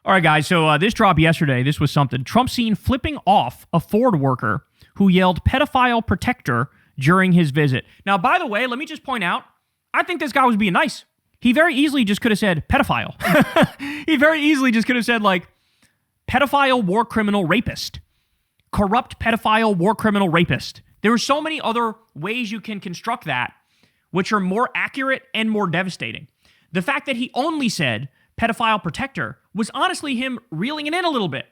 All right, guys, so this dropped yesterday. This was something. Trump seen flipping off a Ford worker who yelled pedophile protector during his visit. Now, by the way, let me just point out, I think this guy was being nice. He very easily just could have said pedophile. He very easily just could have said, like, pedophile, war criminal, rapist. Corrupt pedophile, war criminal, rapist. There are so many other ways you can construct that, which are more accurate and more devastating. The fact that he only said pedophile protector was honestly him reeling it in a little bit.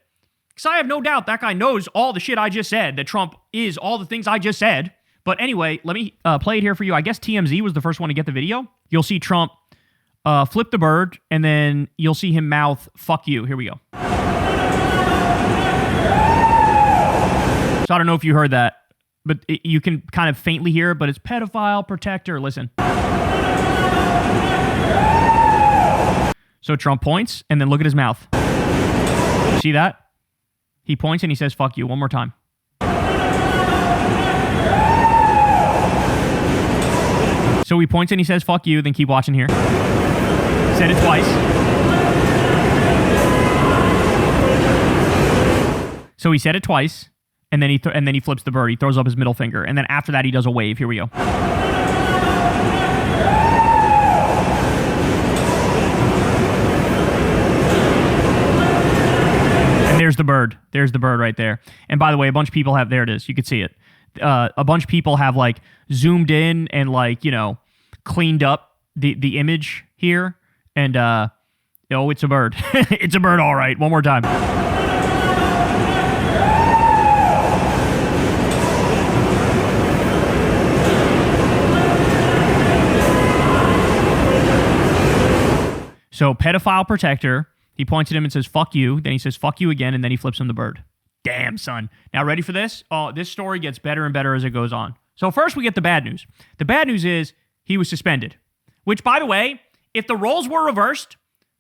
Because I have no doubt that guy knows all the shit I just said, that Trump is all the things I just said. But anyway, let me play it here for you. I guess TMZ was the first one to get the video. You'll see Trump flip the bird, and then you'll see him mouth, fuck you. Here we go. So I don't know if you heard that, but you can kind of faintly hear it, but it's pedophile protector. Listen. So Trump points, and then look at his mouth. See that? He points and he says, fuck you, one more time. So he points and he says, fuck you, then keep watching here. Said it twice. So he said it twice, and then he flips the bird. He throws up his middle finger, and then after that he does a wave. Here we go. There's the bird. There's the bird right there. And by the way, a bunch of people have, there it is. You can see it. A bunch of people have like zoomed in and like, you know, cleaned up the image here. And, oh, it's a bird. It's a bird. All right. One more time. So pedophile protector. He points at him and says, fuck you. Then he says, fuck you again, and then he flips him the bird. Damn, son. Now, ready for this? Oh, this story gets better and better as it goes on. So first, we get the bad news. The bad news is he was suspended. Which, by the way, if the roles were reversed,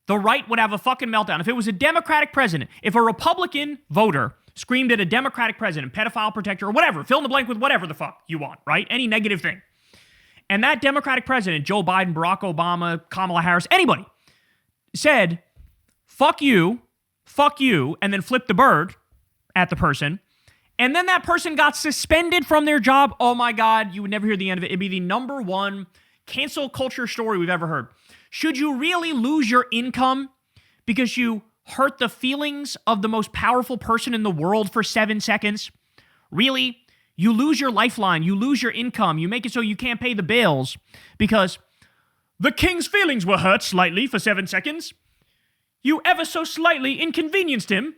the right would have a fucking meltdown. If it was a Democratic president, if a Republican voter screamed at a Democratic president, pedophile protector, or whatever, fill in the blank with whatever the fuck you want, right? Any negative thing. And that Democratic president, Joe Biden, Barack Obama, Kamala Harris, anybody, said, fuck you, and then flip the bird at the person, and then that person got suspended from their job, oh my God, you would never hear the end of it. It'd be the number one cancel culture story we've ever heard. Should you really lose your income because you hurt the feelings of the most powerful person in the world for 7 seconds? Really? You lose your lifeline, you lose your income, you make it so you can't pay the bills because the king's feelings were hurt slightly for 7 seconds. You ever so slightly inconvenienced him.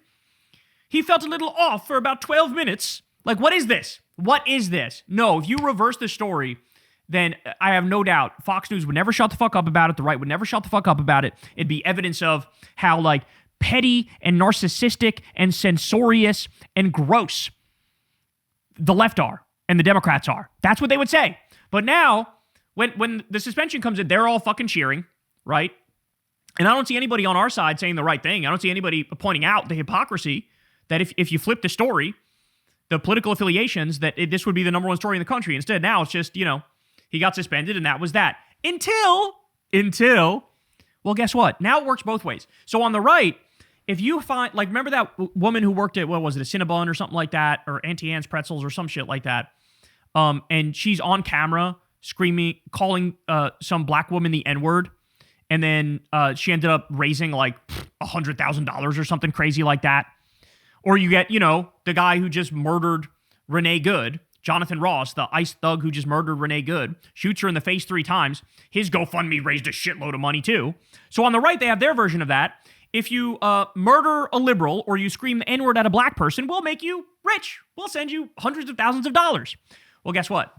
He felt a little off for about 12 minutes. Like, what is this? What is this? No, if you reverse the story, then I have no doubt Fox News would never shut the fuck up about it. The right would never shut the fuck up about it. It'd be evidence of how, like, petty and narcissistic and censorious and gross the left are and the Democrats are. That's what they would say. But now, when the suspension comes in, they're all fucking cheering, right? And I don't see anybody on our side saying the right thing. I don't see anybody pointing out the hypocrisy that if you flip the story, the political affiliations, that this would be the number one story in the country. Instead, now it's just, you know, he got suspended and that was that. Until, well, guess what? Now it works both ways. So on the right, if you find, like, remember that woman who worked at, what was it, a Cinnabon or something like that, or Auntie Anne's Pretzels or some shit like that, and she's on camera screaming, calling some black woman the N-word, and then she ended up raising like $100,000 or something crazy like that. Or you get, you know, the guy who just murdered Renee Good, Jonathan Ross, the ICE thug who just murdered Renee Good, shoots her in the face 3 times. His GoFundMe raised a shitload of money too. So on the right, they have their version of that. If you murder a liberal or you scream the N-word at a black person, we'll make you rich. We'll send you hundreds of thousands of dollars. Well, guess what?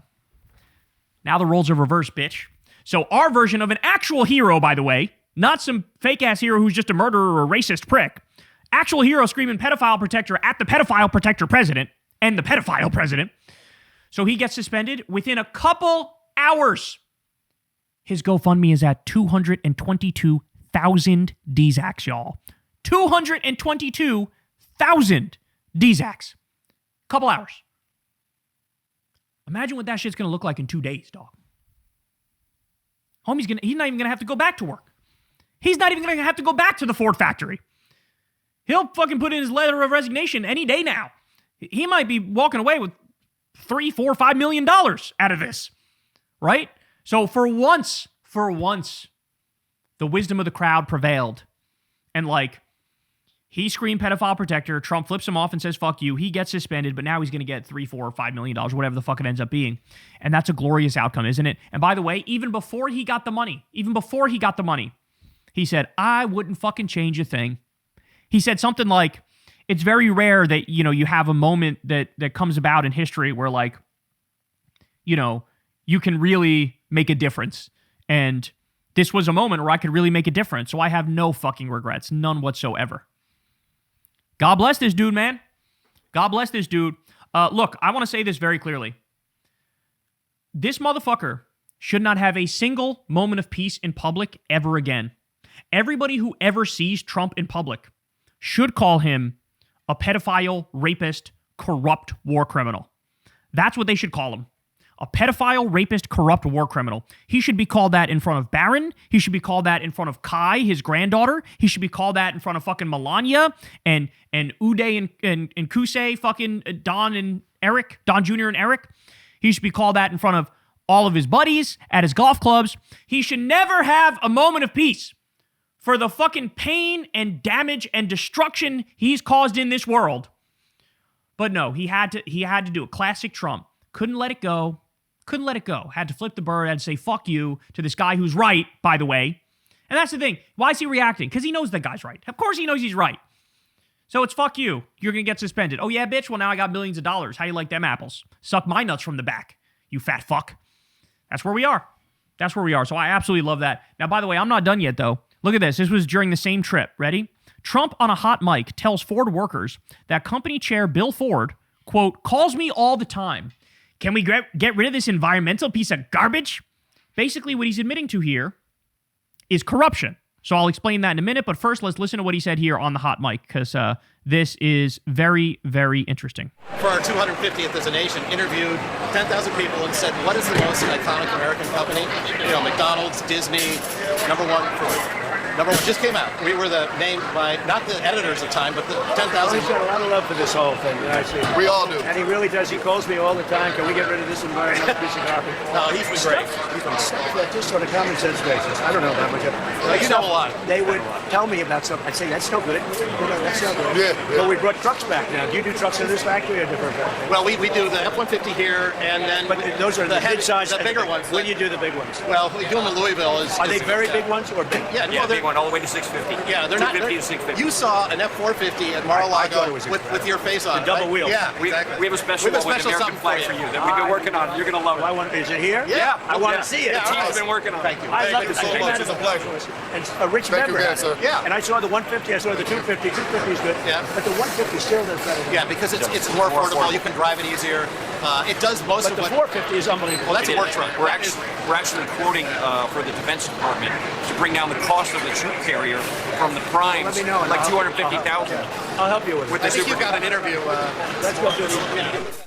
Now the roles are reversed, bitch. So our version of an actual hero, by the way, not some fake-ass hero who's just a murderer or a racist prick, actual hero screaming pedophile protector at the pedophile protector president and the pedophile president. So he gets suspended within a couple hours. His GoFundMe is at 222,000 DZACs, y'all. 222,000 DZACs. Couple hours. Imagine what that shit's going to look like in 2 days, dog. Homie's he's not even going to have to go back to work. He's not even going to have to go back to the Ford factory. He'll fucking put in his letter of resignation any day now. He might be walking away with $3, $4, $5 million out of this, right? So for once, the wisdom of the crowd prevailed. And like, he screamed pedophile protector. Trump flips him off and says, fuck you. He gets suspended, but now he's going to get $3, $4, $5 million, whatever the fuck it ends up being. And that's a glorious outcome, isn't it? And by the way, even before he got the money, he said, I wouldn't fucking change a thing. He said something like, it's very rare that, you know, you have a moment that comes about in history where, like, you know, you can really make a difference. And this was a moment where I could really make a difference. So I have no fucking regrets, none whatsoever. God bless this dude, man. God bless this dude. Look, I want to say this very clearly. This motherfucker should not have a single moment of peace in public ever again. Everybody who ever sees Trump in public should call him a pedophile, rapist, corrupt war criminal. That's what they should call him. A pedophile, rapist, corrupt war criminal. He should be called that in front of Barron. He should be called that in front of Kai, his granddaughter. He should be called that in front of fucking Melania and Uday and Kusei, fucking Don and Eric, Don Jr. and Eric. He should be called that in front of all of his buddies at his golf clubs. He should never have a moment of peace for the fucking pain and damage and destruction he's caused in this world. But no, he had to do a classic Trump. Couldn't let it go. Had to flip the bird, had to say fuck you to this guy who's right, by the way. And that's the thing. Why is he reacting? Because he knows the guy's right. Of course he knows he's right. So it's fuck you. You're going to get suspended. Oh yeah, bitch? Well, now I got millions of dollars. How you like them apples? Suck my nuts from the back, you fat fuck. That's where we are. So I absolutely love that. Now, by the way, I'm not done yet, though. Look at this. This was during the same trip. Ready? Trump on a hot mic tells Ford workers that company chair Bill Ford, quote, calls me all the time. Can we get rid of this environmental piece of garbage? Basically, what he's admitting to here is corruption. So I'll explain that in a minute, but first, let's listen to what he said here on the hot mic, because this is very, very interesting. For our 250th as a nation, interviewed 10,000 people and said, what is the most iconic American company? You know, McDonald's, Disney, number one, just came out. We were named by, not the editors at the time, but the 10,000. He's got a lot of love for this whole thing, actually. We all do. And he really does. He calls me all the time. Can we get rid of this environmental piece of garbage? No, he's been great. He's been stuff that just on a common sense basis. I don't know that much. Like, you know a lot. They would tell me about something. I'd say, that's no good. That's no good. Yeah. But we brought trucks back now. Do you do trucks in this factory or a different factory? Well, we do the F-150 here, and then... But those are the mid-size... The bigger ones. When do you do the big ones? Well, we do them in Louisville. Are they very big ones or big? Yeah, yeah, big one, all the way to 650. Yeah, they're not... 250 to 650. You saw an F-450 at Mar-a-Lago with your face on it. The double wheel. Yeah, exactly. We have a special one with American flag for you that we've been working on. You're going to love it. Is it here? Yeah. I want to see it. The team's been working on it. Thank you. I love it so much. It's a pleasure. And a rich member. Sir. Yeah. And I saw the 150. I saw the 250. 250 is good. Yeah. But the 150 still does better. Yeah, because it's more affordable. You can drive it easier. It does most but of the what... 450 is unbelievable. Well, that's a work truck. We're actually quoting for the Defense Department to bring down the cost of the troop carrier from the primes, like $250,000. I'll help you with it. I think you've got an interview. Let's go do this.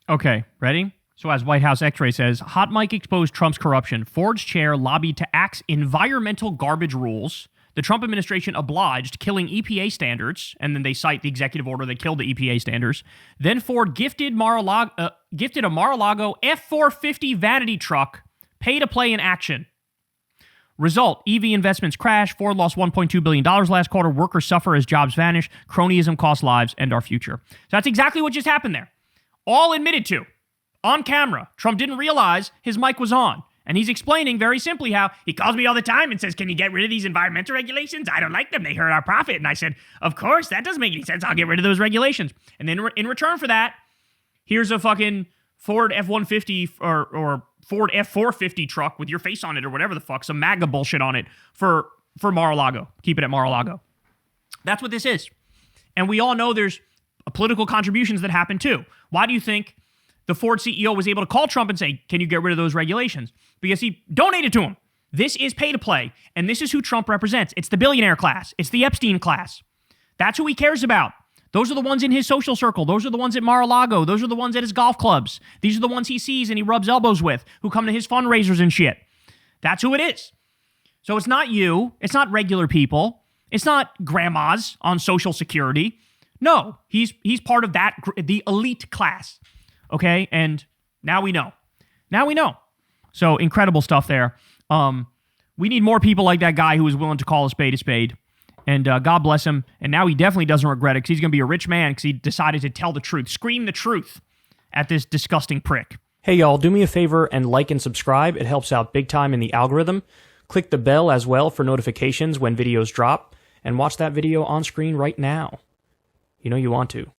Okay, ready? So as White House X-Ray says, hot mic exposed Trump's corruption. Ford's chair lobbied to axe environmental garbage rules. The Trump administration obliged, killing EPA standards, and then they cite the executive order that killed the EPA standards. Then Ford gifted a Mar-a-Lago F-450 vanity truck, pay to play in action. Result, EV investments crash. Ford lost $1.2 billion last quarter. Workers suffer as jobs vanish. Cronyism costs lives and our future. So that's exactly what just happened there. All admitted to. On camera. Trump didn't realize his mic was on. And he's explaining very simply how he calls me all the time and says, can you get rid of these environmental regulations? I don't like them. They hurt our profit. And I said, of course, that doesn't make any sense. I'll get rid of those regulations. And then in return for that, here's a fucking Ford F-150 or Ford F-450 truck with your face on it or whatever the fuck, some MAGA bullshit on it for Mar-a-Lago. Keep it at Mar-a-Lago. That's what this is. And we all know there's political contributions that happen too. Why do you think the Ford CEO was able to call Trump and say, can you get rid of those regulations? Because he donated to him. This is pay to play, and this is who Trump represents. It's the billionaire class. It's the Epstein class. That's who he cares about. Those are the ones in his social circle. Those are the ones at Mar-a-Lago. Those are the ones at his golf clubs. These are the ones he sees and he rubs elbows with, who come to his fundraisers and shit. That's who it is. So it's not you. It's not regular people. It's not grandmas on Social Security. No, he's part of the elite class. Okay, and now we know. Now we know. So incredible stuff there. We need more people like that guy who was willing to call a spade a spade. And God bless him. And now he definitely doesn't regret it because he's going to be a rich man because he decided to tell the truth, scream the truth at this disgusting prick. Hey y'all, do me a favor and like and subscribe. It helps out big time in the algorithm. Click the bell as well for notifications when videos drop. And watch that video on screen right now. You know you want to.